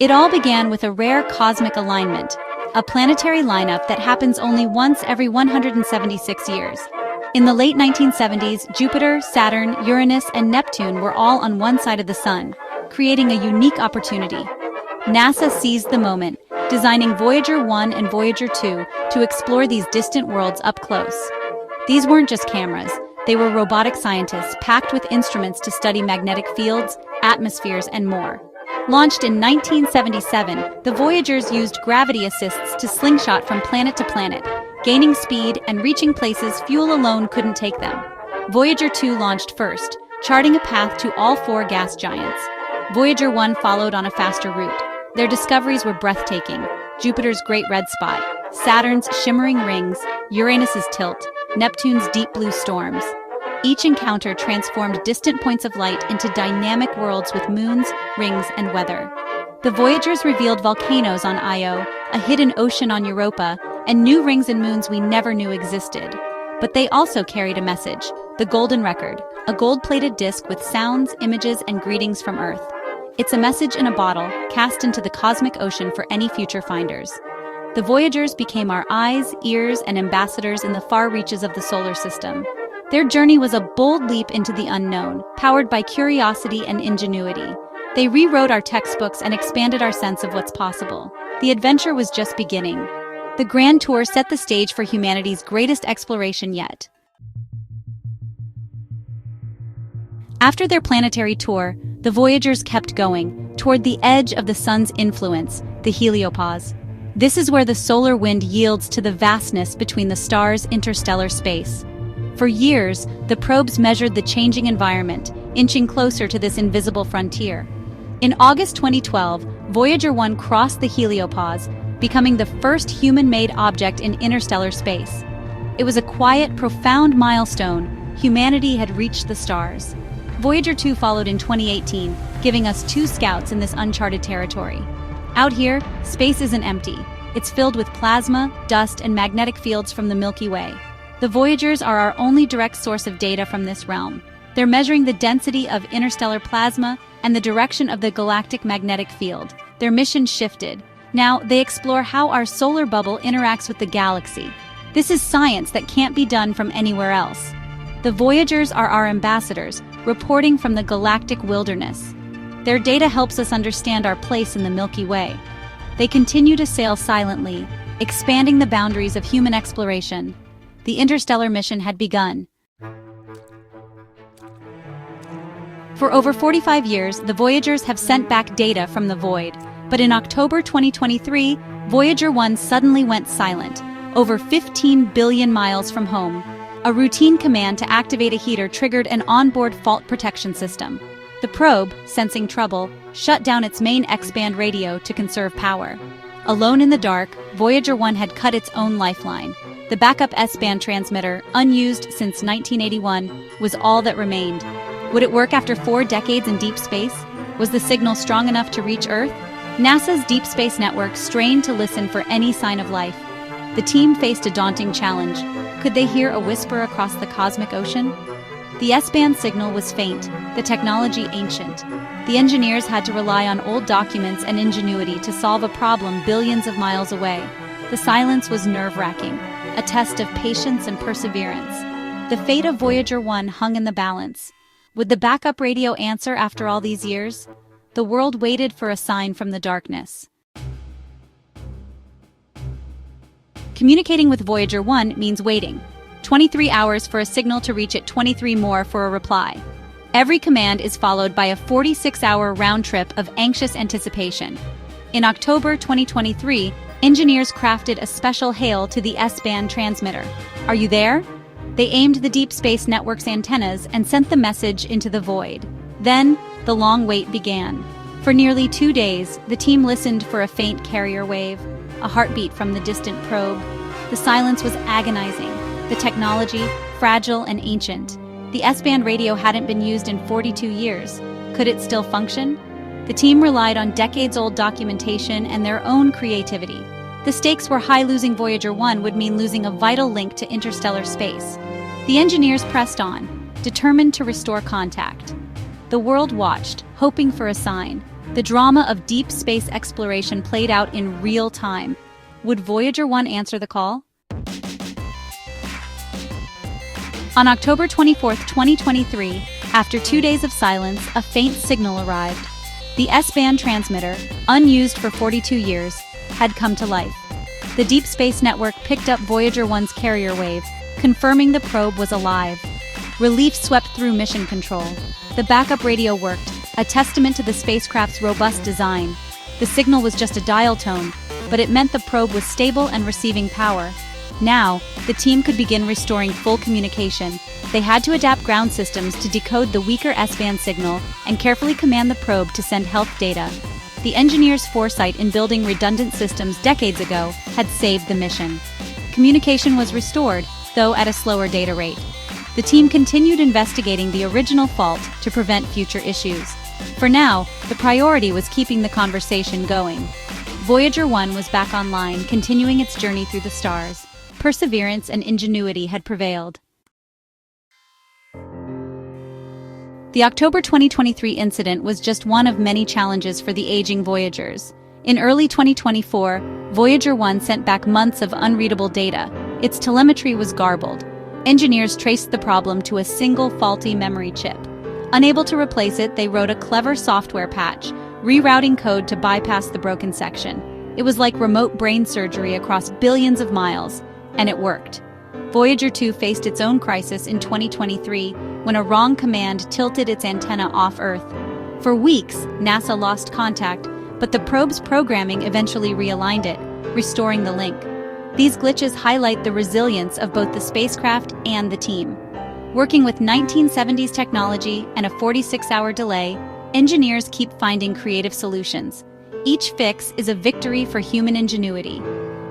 It all began with a rare cosmic alignment, a planetary lineup that happens only once every 176 years. In the late 1970s, Jupiter, Saturn, Uranus, and Neptune were all on one side of the Sun, creating a unique opportunity. NASA seized the moment, designing Voyager 1 and Voyager 2 to explore these distant worlds up close. These weren't just cameras, they were robotic scientists packed with instruments to study magnetic fields, atmospheres, and more. Launched in 1977, the Voyagers used gravity assists to slingshot from planet to planet, gaining speed and reaching places fuel alone couldn't take them. Voyager 2 launched first, charting a path to all four gas giants. Voyager 1 followed on a faster route. Their discoveries were breathtaking: Jupiter's great red spot, Saturn's shimmering rings, Uranus's tilt, Neptune's deep blue storms. Each encounter transformed distant points of light into dynamic worlds with moons, rings, and weather. The Voyagers revealed volcanoes on Io, a hidden ocean on Europa, and new rings and moons we never knew existed. But they also carried a message: the Golden Record, a gold-plated disc with sounds, images, and greetings from Earth. It's a message in a bottle, cast into the cosmic ocean for any future finders. The Voyagers became our eyes, ears, and ambassadors in the far reaches of the solar system. Their journey was a bold leap into the unknown, powered by curiosity and ingenuity. They rewrote our textbooks and expanded our sense of what's possible. The adventure was just beginning. The Grand Tour set the stage for humanity's greatest exploration yet. After their planetary tour, the Voyagers kept going, toward the edge of the Sun's influence, the heliopause. This is where the solar wind yields to the vastness between the stars' interstellar space. For years, the probes measured the changing environment, inching closer to this invisible frontier. In August 2012, Voyager 1 crossed the heliopause, becoming the first human-made object in interstellar space. It was a quiet, profound milestone. Humanity had reached the stars. Voyager 2 followed in 2018, giving us two scouts in this uncharted territory. Out here, space isn't empty. It's filled with plasma, dust, and magnetic fields from the Milky Way. The Voyagers are our only direct source of data from this realm. They're measuring the density of interstellar plasma and the direction of the galactic magnetic field. Their mission shifted. Now, they explore how our solar bubble interacts with the galaxy. This is science that can't be done from anywhere else. The Voyagers are our ambassadors, reporting from the galactic wilderness. Their data helps us understand our place in the Milky Way. They continue to sail silently, expanding the boundaries of human exploration. The interstellar mission had begun. For over 45 years, the Voyagers have sent back data from the void. But in October 2023, Voyager 1 suddenly went silent, over 15 billion miles from home. A routine command to activate a heater triggered an onboard fault protection system. The probe, sensing trouble, shut down its main X-band radio to conserve power. Alone in the dark, Voyager 1 had cut its own lifeline. The backup S-band transmitter, unused since 1981, was all that remained. Would it work after 4 decades in deep space? Was the signal strong enough to reach Earth? NASA's Deep Space Network strained to listen for any sign of life. The team faced a daunting challenge. Could they hear a whisper across the cosmic ocean? The S-band signal was faint, the technology ancient. The engineers had to rely on old documents and ingenuity to solve a problem billions of miles away. The silence was nerve-wracking, a test of patience and perseverance. The fate of Voyager 1 hung in the balance. Would the backup radio answer after all these years? The world waited for a sign from the darkness. Communicating with Voyager 1 means waiting. 23 hours for a signal to reach it, 23 more for a reply. Every command is followed by a 46-hour round trip of anxious anticipation. In October 2023, engineers crafted a special hail to the S-band transmitter. "Are you there?" They aimed the Deep Space Network's antennas and sent the message into the void. Then, the long wait began. For nearly 2 days, the team listened for a faint carrier wave, a heartbeat from the distant probe. The silence was agonizing. The technology, fragile and ancient. The S-band radio hadn't been used in 42 years. Could it still function? The team relied on decades-old documentation and their own creativity. The stakes were high. Losing Voyager 1 would mean losing a vital link to interstellar space. The engineers pressed on, determined to restore contact. The world watched, hoping for a sign. The drama of deep space exploration played out in real time. Would Voyager 1 answer the call? On October 24, 2023, after 2 days of silence, a faint signal arrived. The S-band transmitter, unused for 42 years, had come to life. The Deep Space Network picked up Voyager 1's carrier wave, confirming the probe was alive. Relief swept through mission control. The backup radio worked, a testament to the spacecraft's robust design. The signal was just a dial tone, but it meant the probe was stable and receiving power. Now, the team could begin restoring full communication. They had to adapt ground systems to decode the weaker S-band signal and carefully command the probe to send health data. The engineers' foresight in building redundant systems decades ago had saved the mission. Communication was restored, though at a slower data rate. The team continued investigating the original fault to prevent future issues. For now, the priority was keeping the conversation going. Voyager 1 was back online, continuing its journey through the stars. Perseverance and ingenuity had prevailed. The October 2023 incident was just one of many challenges for the aging Voyagers. In early 2024, Voyager 1 sent back months of unreadable data. Its telemetry was garbled. Engineers traced the problem to a single faulty memory chip. Unable to replace it, they wrote a clever software patch, rerouting code to bypass the broken section. It was like remote brain surgery across billions of miles. And it worked. Voyager 2 faced its own crisis in 2023 when a wrong command tilted its antenna off Earth. For weeks, NASA lost contact, but the probe's programming eventually realigned it, restoring the link. These glitches highlight the resilience of both the spacecraft and the team. Working with 1970s technology and a 46-hour delay, engineers keep finding creative solutions. Each fix is a victory for human ingenuity.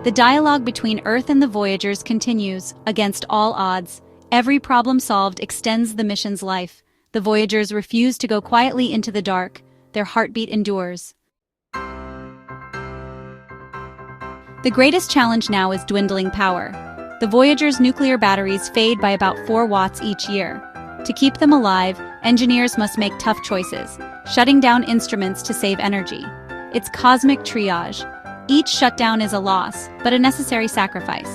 The dialogue between Earth and the Voyagers continues, against all odds. Every problem solved extends the mission's life. The Voyagers refuse to go quietly into the dark. Their heartbeat endures. The greatest challenge now is dwindling power. The Voyager's nuclear batteries fade by about 4 watts each year. To keep them alive, engineers must make tough choices, shutting down instruments to save energy. It's cosmic triage. Each shutdown is a loss, but a necessary sacrifice.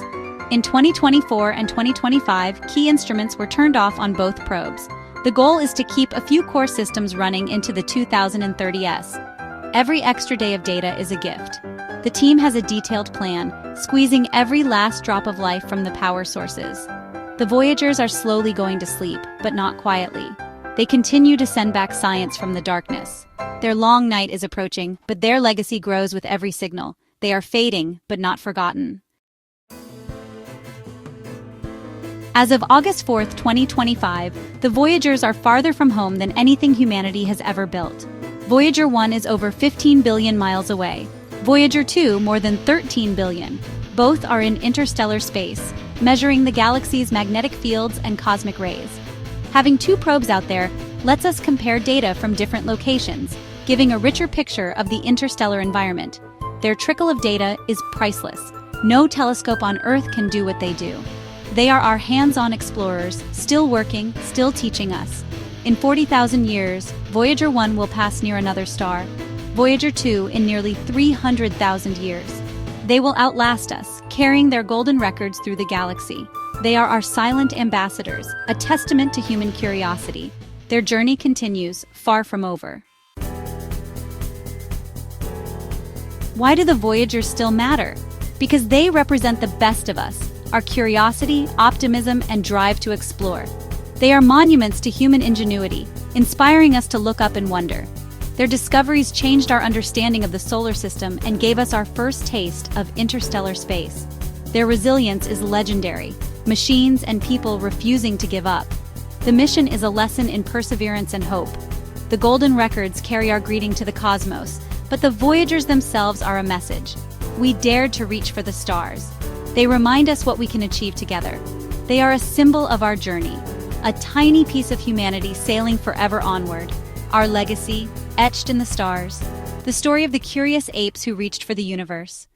In 2024 and 2025, key instruments were turned off on both probes. The goal is to keep a few core systems running into the 2030s. Every extra day of data is a gift. The team has a detailed plan, squeezing every last drop of life from the power sources. The Voyagers are slowly going to sleep, but not quietly. They continue to send back science from the darkness. Their long night is approaching, but their legacy grows with every signal. They are fading, but not forgotten. As of August 4, 2025, the Voyagers are farther from home than anything humanity has ever built. Voyager 1 is over 15 billion miles away. Voyager 2 more than 13 billion. Both are in interstellar space, measuring the galaxy's magnetic fields and cosmic rays. Having 2 probes out there lets us compare data from different locations, giving a richer picture of the interstellar environment. Their trickle of data is priceless. No telescope on Earth can do what they do. They are our hands-on explorers, still working, still teaching us. In 40,000 years, Voyager 1 will pass near another star. Voyager 2 in nearly 300,000 years. They will outlast us, carrying their golden records through the galaxy. They are our silent ambassadors, a testament to human curiosity. Their journey continues, far from over. Why do the Voyagers still matter? Because they represent the best of us, our curiosity, optimism, and drive to explore. They are monuments to human ingenuity, inspiring us to look up and wonder. Their discoveries changed our understanding of the solar system and gave us our first taste of interstellar space. Their resilience is legendary, machines and people refusing to give up. The mission is a lesson in perseverance and hope. The golden records carry our greeting to the cosmos, but the Voyagers themselves are a message. We dared to reach for the stars. They remind us what we can achieve together. They are a symbol of our journey, a tiny piece of humanity sailing forever onward. Our legacy, etched in the stars. The story of the curious apes who reached for the universe.